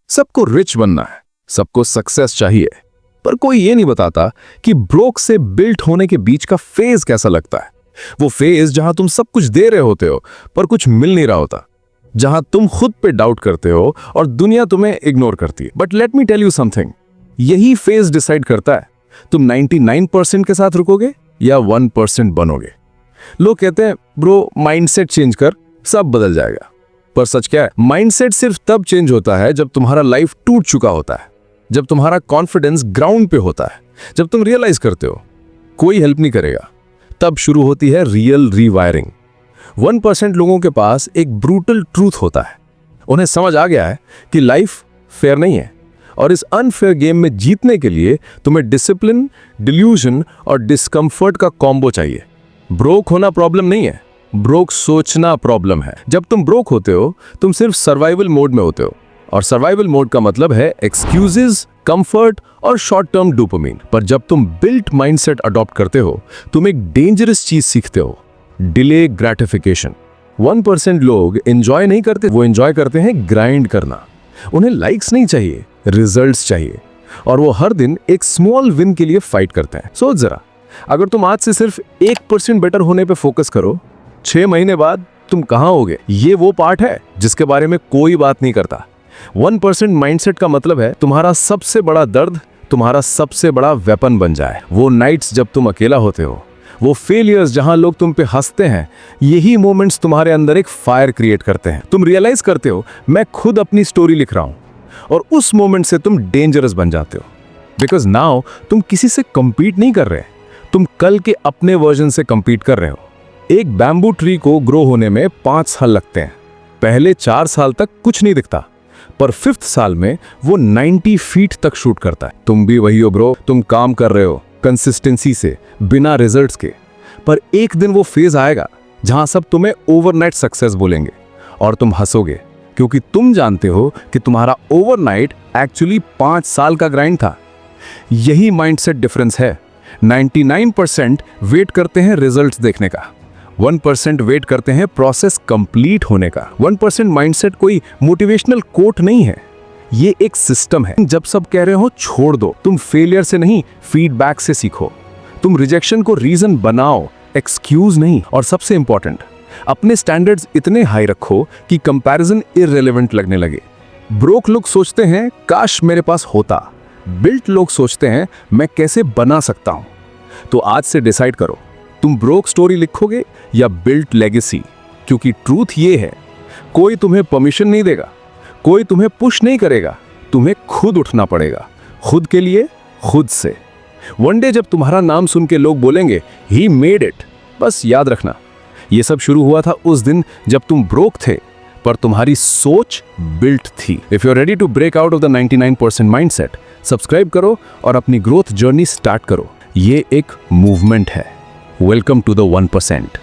सबको रिच बनना है, सबको सक्सेस चाहिए, पर कोई ये नहीं बताता कि ब्रोक से बिल्ट होने के बीच का फेज कैसा लगता है। वो फेज जहां तुम सब कुछ दे रहे होते हो पर कुछ मिल नहीं रहा होता, जहां तुम खुद पे डाउट करते हो और दुनिया तुम्हें इग्नोर करती है। But let me tell you something, यही फेज डिसाइड करता है तुम 99% के साथ रुकोगे या 1% बनोगे। लोग कहते हैं ब्रो माइंडसेट चेंज कर, सब बदल जाएगा। पर सच क्या है, माइंडसेट सिर्फ तब चेंज होता है जब तुम्हारा लाइफ टूट चुका होता है, जब तुम्हारा कॉन्फिडेंस ग्राउंड पे होता है, जब तुम रियलाइज करते हो कोई हेल्प नहीं करेगा। तब शुरू होती है रियल रीवायरिंग। 1% लोगों के पास एक ब्रूटल ट्रूथ होता है। उन्हें समझ आ गया है कि लाइफ फेयर नहीं है और इस अनफेयर गेम में जीतने के लिए तुम्हें डिसिप्लिन, डिल्यूजन और डिस्कम्फर्ट का कॉम्बो चाहिए। ब्रोक होना प्रॉब्लम नहीं है, ब्रोक सोचना प्रॉब्लम है। जब तुम ब्रोक होते हो तुम सिर्फ सर्वाइवल मोड में होते हो, और सर्वाइवल मोड का मतलब है एक्सक्यूजेस, कंफर्ट और शॉर्ट टर्म डोपामिन। पर जब तुम बिल्ट माइंडसेट अडॉप्ट करते हो तुम एक डेंजरस चीज सीखते हो, डिले ग्रेटिफिकेशन। 1% लोग एंजॉय नहीं करते, वो एंजॉय करते हैं ग्राइंड करना। उन्हें लाइक्स नहीं चाहिए, रिजल्ट्स चाहिए, और वो हर दिन एक स्मॉल विन के लिए फाइट करते हैं। सोच जरा, अगर तुम आज से सिर्फ 1% बेटर होने पे फोकस करो, 6 महीने बाद तुम कहां होगे? ये वो पार्ट है जिसके बारे में कोई बात नहीं करता। 1% माइंडसेट का मतलब है तुम्हारा सबसे बड़ा दर्द तुम्हारा सबसे बड़ा वेपन बन जाए। वो नाइट्स जब तुम अकेला होते हो, वो फेलियर्स जहां लोग तुम पे हंसते हैं, यही मोमेंट्स तुम्हारे अंदर एक फायर क्रिएट करते हैं। तुम रियलाइज करते हो मैं खुद अपनी स्टोरी लिख रहा हूं, और उस मोमेंट से तुम डेंजरस बन जाते हो। बिकॉज नाउ तुम किसी से कंपीट नहीं कर रहे, तुम कल के अपने वर्जन से कंपीट कर रहे हो। एक बैम्बू ट्री को ग्रो होने में 5 साल लगते हैं। पहले 4 साल तक कुछ नहीं दिखता, पर 5th साल में वो 90 फीट तक शूट करता है। तुम भी वही हो ब्रो, तुम काम कर रहे हो कंसिस्टेंसी से, बिना रिजल्ट्स के। पर एक दिन वो फेज आएगा जहां सब तुम्हें ओवरनाइट सक्सेस बोलेंगे, और तुम हंसोगे क्योंकि तुम जानते हो कि तुम्हारा ओवरनाइट एक्चुअली 5 साल का ग्राइंड था। यही माइंडसेट डिफरेंस है। 99% वेट करते हैं रिजल्ट्स देखने का, 1% वेट करते हैं प्रोसेस कंप्लीट होने का। 1% माइंडसेट कोई मोटिवेशनल कोट नहीं है, ये एक सिस्टम है। जब सब कह रहे हो छोड़ दो, तुम फेलियर से नहीं फीडबैक से सीखो। तुम रिजेक्शन को रीजन बनाओ, एक्सक्यूज नहीं। और सबसे इंपॉर्टेंट, अपने स्टैंडर्ड्स इतने हाई रखो कि कंपैरिजन इररिलेवेंट लगने लगे। ब्रोक लोग सोचते हैं काश मेरे पास होता, बिल्ट लोग सोचते हैं मैं कैसे बना सकता हूं। तो आज से डिसाइड करो, तुम ब्रोक स्टोरी लिखोगे या बिल्ट लेगेसी। क्योंकि ट्रूथ ये है, कोई तुम्हें परमिशन नहीं देगा, कोई तुम्हें पुश नहीं करेगा, तुम्हें खुद उठना पड़ेगा, खुद के लिए, खुद से। वन डे जब तुम्हारा नाम सुन के लोग बोलेंगे ही मेड इट, बस याद रखना ये सब शुरू हुआ था उस दिन जब तुम ब्रोक थे, पर तुम्हारी सोच बिल्ट थी। If you are ready to break out of the 99% mindset, subscribe करो और अपनी ग्रोथ जर्नी स्टार्ट करो। ये एक मूवमेंट है। Welcome to the 1%।